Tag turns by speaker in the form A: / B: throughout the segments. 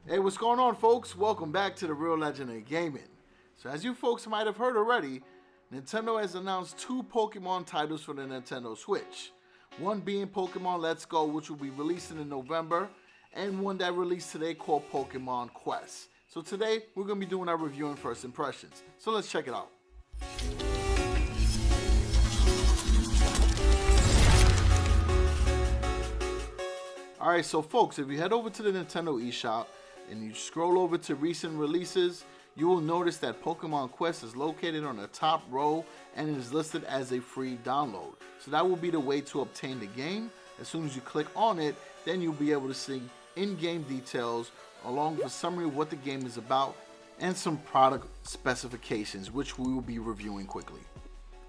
A: Hey, what's going on, folks? Welcome back to the Real Legend of Gaming. So as you folks might have heard already, Nintendo has announced two Pokemon titles for the Nintendo Switch. One being Pokemon Let's Go, which will be releasing in November, and one that released today called Pokemon Quest. So today, we're going to be doing our review and first impressions. So let's check it out. Alright, so folks, if you head over to the Nintendo eShop and you scroll over to recent releases, you will notice that Pokemon Quest is located on the top row and is listed as a free download. So that will be the way to obtain the game. As soon as you click on it, then you'll be able to see in-game details along with a summary of what the game is about and some product specifications, which we will be reviewing quickly.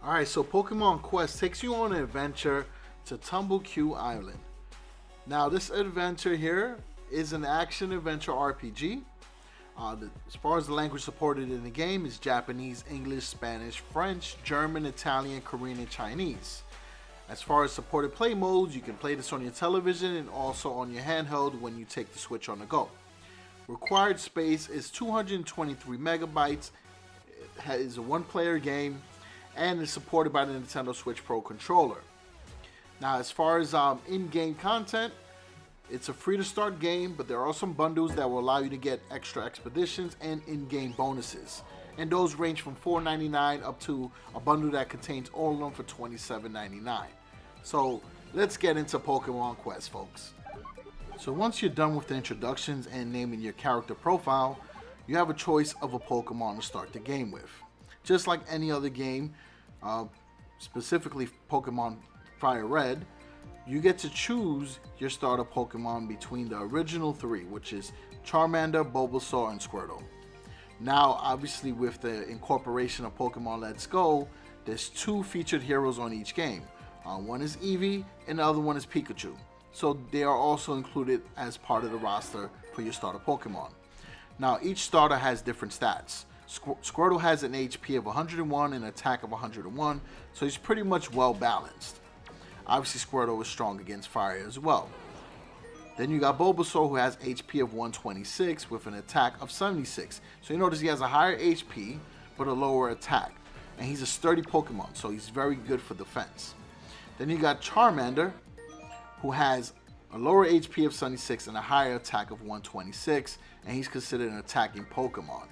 A: Alright, so Pokemon Quest takes you on an adventure to Tumbleque Island. Now this adventure here is an action-adventure RPG. As far as the language supported in the game is Japanese, English, Spanish, French, German, Italian, Korean, and Chinese. As far as supported play modes, you can play this on your television and also on your handheld when you take the Switch on the go. Required space is 223 megabytes. It is a one-player game and is supported by the Nintendo Switch Pro controller. Now, as far as in-game content, it's a free-to-start game, but there are some bundles that will allow you to get extra expeditions and in-game bonuses. And those range from $4.99 up to a bundle that contains all of them for $27.99. So, let's get into Pokemon Quest, folks. So once you're done with the introductions and naming your character profile, you have a choice of a Pokemon to start the game with. Just like any other game, specifically Pokemon Fire Red, you get to choose your starter Pokemon between the original three, which is Charmander, Bulbasaur, and Squirtle. Now, obviously, with the incorporation of Pokemon Let's Go, there's two featured heroes on each game. One is Eevee, and the other one is Pikachu. So they are also included as part of the roster for your starter Pokemon. Now, each starter has different stats. Squirtle has an HP of 101 and an attack of 101, so he's pretty much well balanced. Obviously, Squirtle is strong against fire as well. Then you got Bulbasaur, who has HP of 126 with an attack of 76. So you notice he has a higher HP, but a lower attack. And he's a sturdy Pokemon, so he's very good for defense. Then you got Charmander, who has a lower HP of 76 and a higher attack of 126. And he's considered an attacking Pokemon.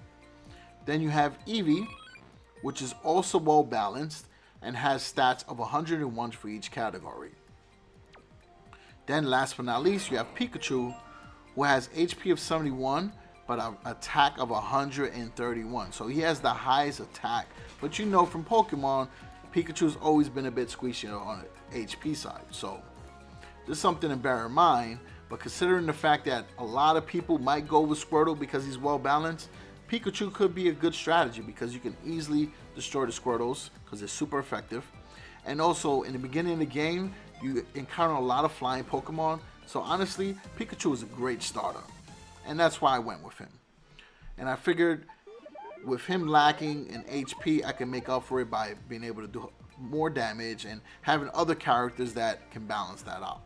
A: Then you have Eevee, which is also well balanced and has stats of 101 for each category. Then last but not least, you have Pikachu, who has HP of 71 but an attack of 131. So he has the highest attack. But you know from Pokemon, Pikachu's always been a bit squishy on the HP side. So this is something to bear in mind. But considering the fact that a lot of people might go with Squirtle because he's well balanced, Pikachu could be a good strategy because you can easily destroy the Squirtles because they're super effective. And also, in the beginning of the game, you encounter a lot of flying Pokemon. So honestly, Pikachu is a great starter. And that's why I went with him. And I figured with him lacking in HP, I can make up for it by being able to do more damage and having other characters that can balance that out.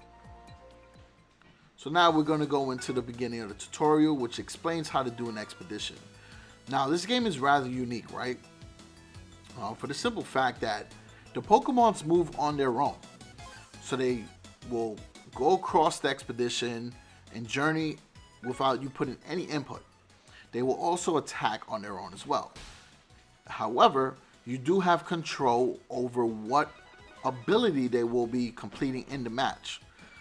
A: So now we're going to go into the beginning of the tutorial, which explains how to do an expedition. Now, this game is rather unique, right? For the simple fact that the Pokemons move on their own. So they will go across the expedition and journey without you putting any input. They will also attack on their own as well. However, you do have control over what ability they will be completing in the match.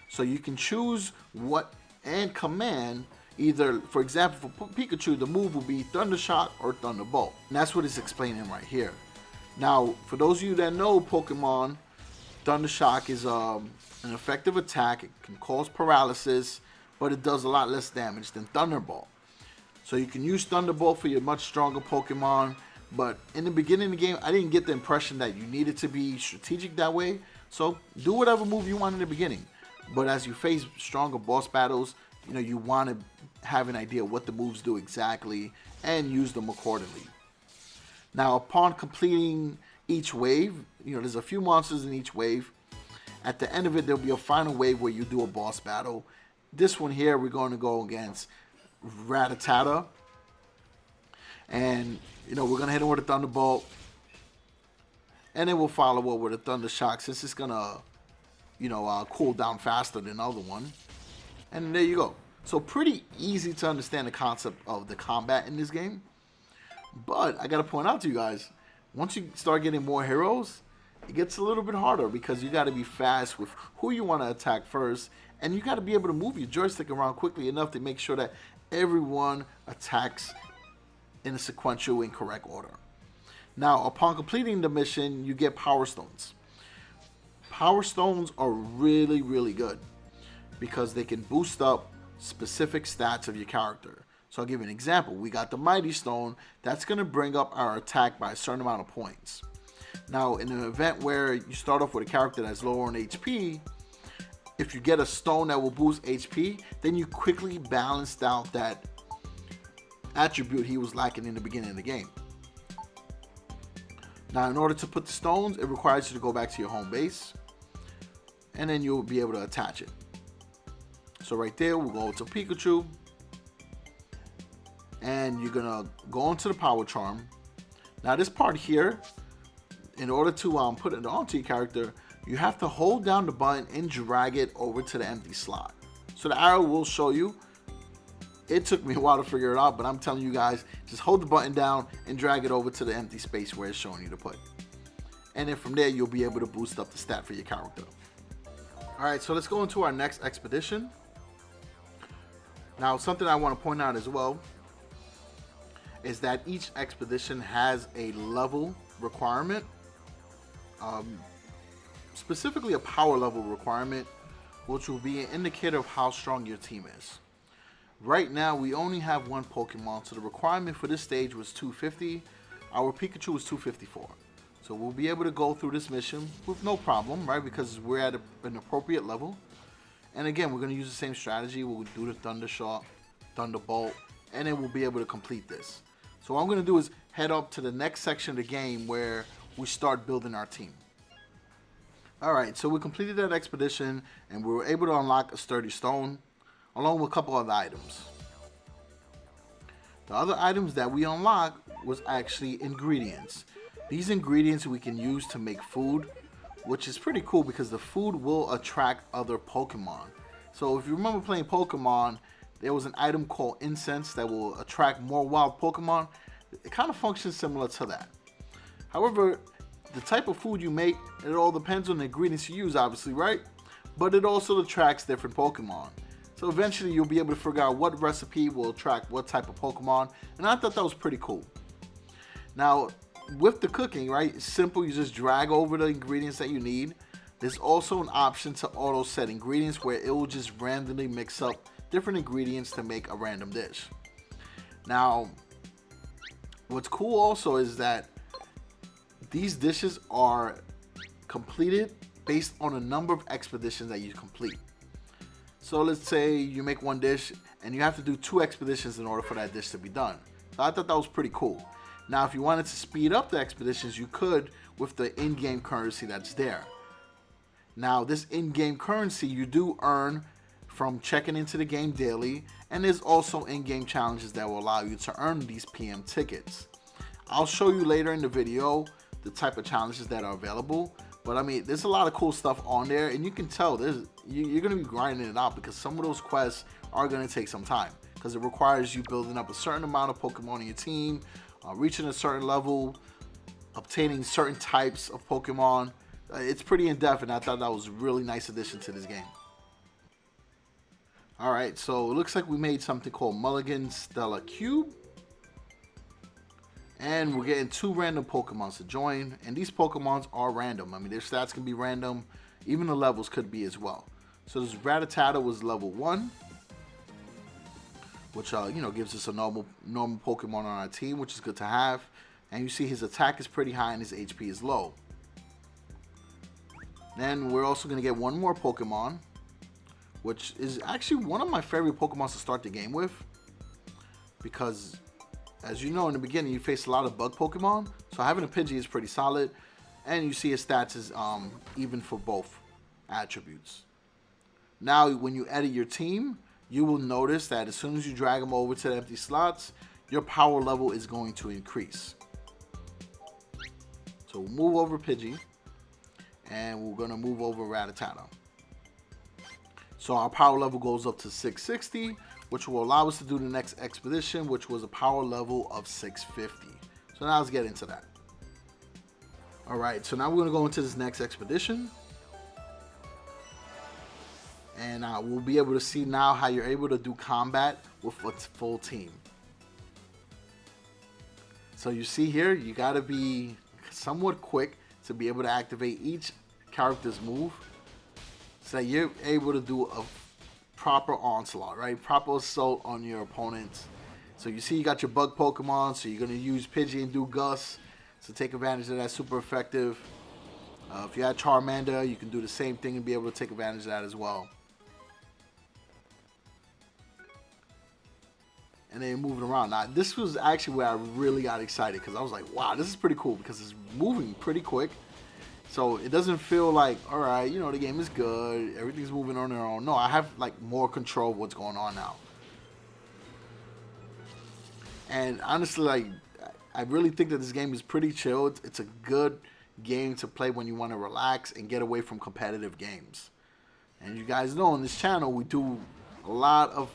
A: So you can choose what and command. Either, for example, for Pikachu, the move will be Thunder Shock or Thunderbolt. And that's what it's explaining right here. Now, for those of you that know Pokemon, Thunder Shock is an effective attack. It can cause paralysis, but it does a lot less damage than Thunderbolt. So you can use Thunderbolt for your much stronger Pokemon. But in the beginning of the game, I didn't get the impression that you needed to be strategic that way. So do whatever move you want in the beginning. But as you face stronger boss battles, you know, you want to have an idea what the moves do exactly and use them accordingly. Now, upon completing each wave, you know, there's a few monsters in each wave. At the end of it, there'll be a final wave where you do a boss battle. This one here, we're going to go against Rattata. And, you know, we're going to hit him with a Thunderbolt. And then we'll follow up with a Thunder Shock since it's going to, you know, cool down faster than the other one. And there you go. So pretty easy to understand the concept of the combat in this game. But I got to point out to you guys, once you start getting more heroes, it gets a little bit harder because you got to be fast with who you want to attack first. And you got to be able to move your joystick around quickly enough to make sure that everyone attacks in a sequential and correct order. Now, upon completing the mission, you get Power Stones. Power Stones are really, really good because they can boost up specific stats of your character. So I'll give you an example. We got the Mighty Stone. That's going to bring up our attack by a certain amount of points. Now, in an event where you start off with a character that's lower on HP, if you get a stone that will boost HP, then you quickly balanced out that attribute he was lacking in the beginning of the game. Now, in order to put the stones, it requires you to go back to your home base, and then you'll be able to attach it. So right there, we'll go to Pikachu, and you're gonna go into the Power Charm. Now, this part here, in order to put it onto your character, you have to hold down the button and drag it over to the empty slot. So the arrow will show you. It took me a while to figure it out, but I'm telling you guys, just hold the button down and drag it over to the empty space where it's showing you to put. And then from there, you'll be able to boost up the stat for your character. Alright, so let's go into our next expedition. Now, something I want to point out as well is that each expedition has a level requirement. Specifically a power level requirement, which will be an indicator of how strong your team is. Right now, we only have one Pokemon, so the requirement for this stage was 250. Our Pikachu was 254. So we'll be able to go through this mission with no problem, right? Because we're at an appropriate level. And again, we're going to use the same strategy. We'll do the Thunder Shock, Thunderbolt, and then we'll be able to complete this. So what I'm going to do is head up to the next section of the game where we start building our team. Alright, so we completed that expedition and we were able to unlock a sturdy stone along with a couple other items. The other items that we unlocked was actually ingredients. These ingredients we can use to make food, which is pretty cool because the food will attract other Pokemon. So if you remember playing Pokemon, there was an item called incense that will attract more wild Pokemon. It kind of functions similar to that. However, the type of food you make, it all depends on the ingredients you use, obviously, right? But it also attracts different Pokemon. So eventually you'll be able to figure out what recipe will attract what type of Pokemon. And I thought that was pretty cool. Now, with the cooking, right, it's simple. You just drag over the ingredients that you need. There's also an option to auto set ingredients where it will just randomly mix up different ingredients to make a random dish. Now, what's cool also is that these dishes are completed based on a number of expeditions that you complete. So let's say you make one dish and you have to do 2 expeditions in order for that dish to be done. So I thought that was pretty cool. Now, if you wanted to speed up the expeditions, you could with the in-game currency that's there. Now, this in-game currency you do earn from checking into the game daily, and there's also in-game challenges that will allow you to earn these PM tickets. I'll show you later in the video the type of challenges that are available, but I mean, there's a lot of cool stuff on there, and you can tell you're going to be grinding it out because some of those quests are going to take some time because it requires you building up a certain amount of Pokemon in your team, reaching a certain level, obtaining certain types of Pokemon. It's pretty in-depth, and I thought that was a really nice addition to this game. Alright, so it looks like we made something called Mulligan Stella Cube. And we're getting 2 random Pokemons to join. And these Pokemons are random. I mean, their stats can be random. Even the levels could be as well. So this Rattata was level 1. Which, gives us a normal Pokemon on our team, which is good to have. And you see his attack is pretty high and his HP is low. Then we're also going to get one more Pokemon, which is actually one of my favorite Pokemon to start the game with. Because, as you know, in the beginning, you face a lot of bug Pokemon. So having a Pidgey is pretty solid. And you see his stats is even for both attributes. Now, when you edit your team, you will notice that as soon as you drag them over to the empty slots, your power level is going to increase. So we'll move over Pidgey, and we're going to move over Rattata. So our power level goes up to 660, which will allow us to do the next expedition, which was a power level of 650. So now let's get into that. Alright, so now we're going to go into this next expedition. And we'll be able to see now how you're able to do combat with a full team. So you see here, you got to be somewhat quick to be able to activate each character's move, so that you're able to do a proper onslaught, right? Proper assault on your opponents. So you see you got your bug Pokemon, so you're going to use Pidgey and do Gus to take advantage of that. Super effective. If you had Charmander, you can do the same thing and be able to take advantage of that as well. And then moving around. Now, this was actually where I really got excited, because I was like, wow, this is pretty cool, because it's moving pretty quick. So it doesn't feel like, all right, you know, the game is good, everything's moving on their own. No, I have like more control of what's going on now. And honestly, like, I really think that this game is pretty chill. It's a good game to play when you want to relax and get away from competitive games. And you guys know on this channel, we do a lot of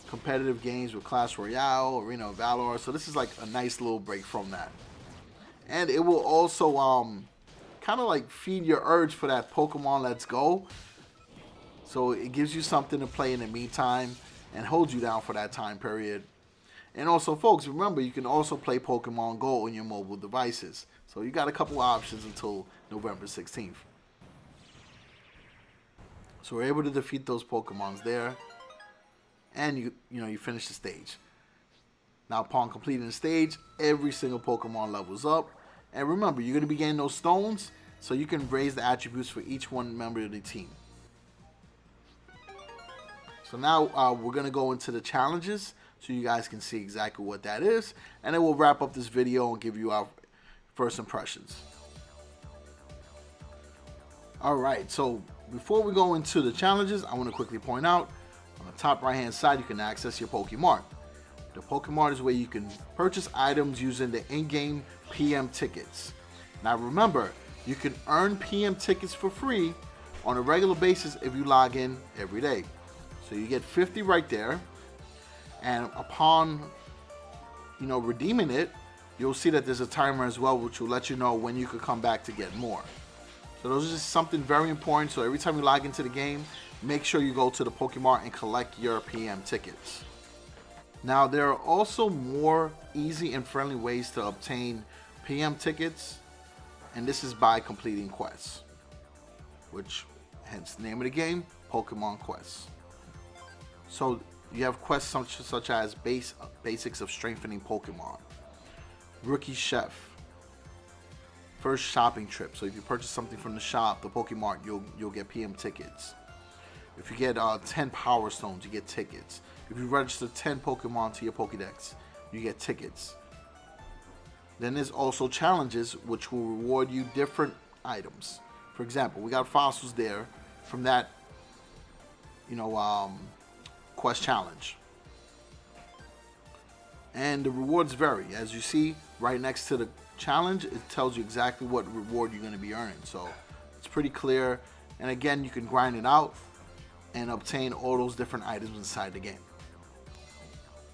A: competitive games with Clash Royale, Arena of Valor, so this is like a nice little break from that. And it will also kind of like feed your urge for that Pokemon Let's Go, so it gives you something to play in the meantime and hold you down for that time period. And also, folks, remember, you can also play Pokemon Go on your mobile devices, so you got a couple options until November 16th. So we're able to defeat those Pokemons there. And you finish the stage. Now, upon completing the stage, every single Pokemon levels up. And remember, you're going to be getting those stones, so you can raise the attributes for each one member of the team. So now we're going to go into the challenges, so you guys can see exactly what that is. And then we'll wrap up this video and give you our first impressions. Alright, so before we go into the challenges, I want to quickly point out, on the top right hand side, you can access your Pokemart. The Pokemart is where you can purchase items using the in-game PM tickets. Now remember, you can earn PM tickets for free on a regular basis if you log in every day. So you get 50 right there, and upon redeeming it, you'll see that there's a timer as well, which will let you know when you could come back to get more. So those are just something very important. So every time you log into the game, make sure you go to the Pokemart and collect your PM tickets. Now, there are also more easy and friendly ways to obtain PM tickets, and this is by completing quests, which hence the name of the game, Pokemon Quests. So you have quests such as basics of strengthening Pokemon, Rookie Chef, first shopping trip. So if you purchase something from the shop, the Pokemart, you'll get PM tickets. If you get 10 Power Stones, you get tickets. If you register 10 Pokemon to your Pokédex, you get tickets. Then there's also challenges, which will reward you different items. For example, we got fossils there from that, quest challenge. And the rewards vary. As you see, right next to the challenge, it tells you exactly what reward you're going to be earning. So it's pretty clear. And again, you can grind it out and obtain all those different items inside the game.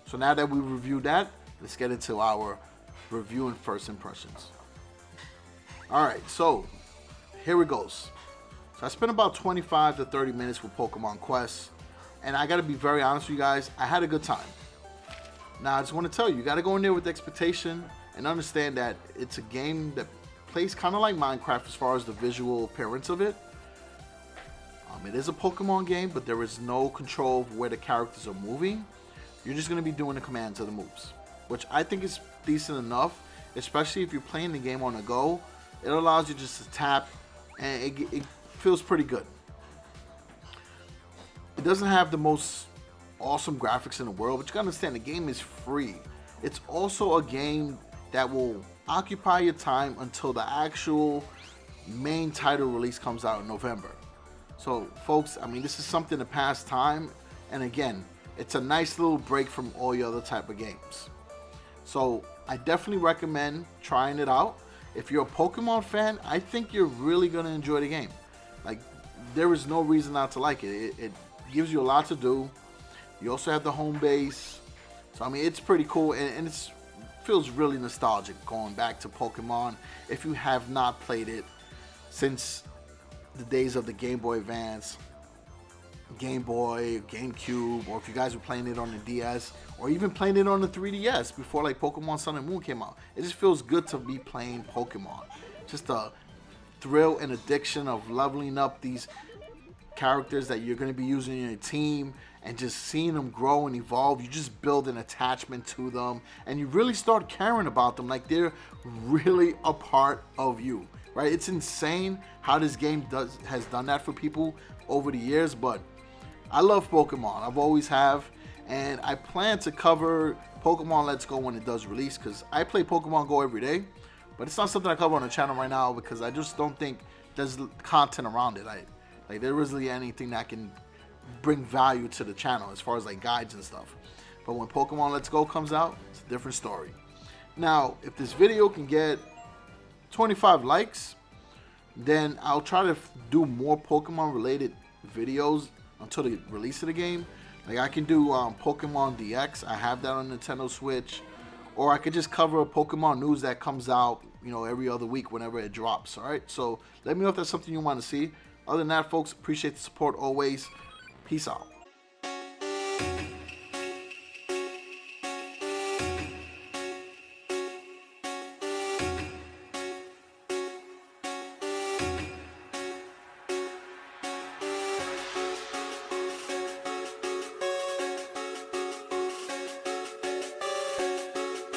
A: So now that we reviewed that, let's get into our review and first impressions. Alright, so here it goes. So I spent about 25 to 30 minutes with Pokemon Quest, and I gotta be very honest with you guys, I had a good time. Now I just want to tell you, you gotta go in there with expectation and understand that it's a game that plays kind of like Minecraft as far as the visual appearance of it. It is a Pokemon game, but there is no control of where the characters are moving. You're just going to be doing the commands of the moves, which I think is decent enough, especially if you're playing the game on the go. It allows you just to tap, and it feels pretty good. It doesn't have the most awesome graphics in the world, but you got to understand the game is free. It's also a game that will occupy your time until the actual main title release comes out in November. So folks, I mean, this is something to pass time, and again, it's a nice little break from all your other type of games. So I definitely recommend trying it out. If you're a Pokemon fan, I think you're really going to enjoy the game. Like, there is no reason not to like it. It gives you a lot to do. You also have the home base. So, I mean, it's pretty cool. And it feels really nostalgic going back to Pokemon. If you have not played it since the days of the Game Boy Advance, Game Boy, GameCube, or if you guys were playing it on the DS, or even playing it on the 3DS before like Pokemon Sun and Moon came out. It just feels good to be playing Pokemon. Just a thrill and addiction of leveling up these characters that you're going to be using in your team and just seeing them grow and evolve. You just build an attachment to them and you really start caring about them like they're really a part of you, right? It's insane how this game has done that for people over the years, but I love Pokemon. I've always have, and I plan to cover Pokemon Let's Go when it does release, because I play Pokemon Go every day, but it's not something I cover on the channel right now because I just don't think there's content around it. Like there isn't really anything that can bring value to the channel as far as like guides and stuff. But when Pokemon Let's Go comes out, it's a different story. Now, if this video can get 25 likes, then I'll try to do more Pokemon related videos until the release of the game. Like I can do Pokemon DX. I have that on Nintendo Switch. Or I could just cover Pokemon news that comes out, you know, every other week whenever it drops. All right. So let me know if that's something you want to see. Other than that, folks, appreciate the support always. Peace out.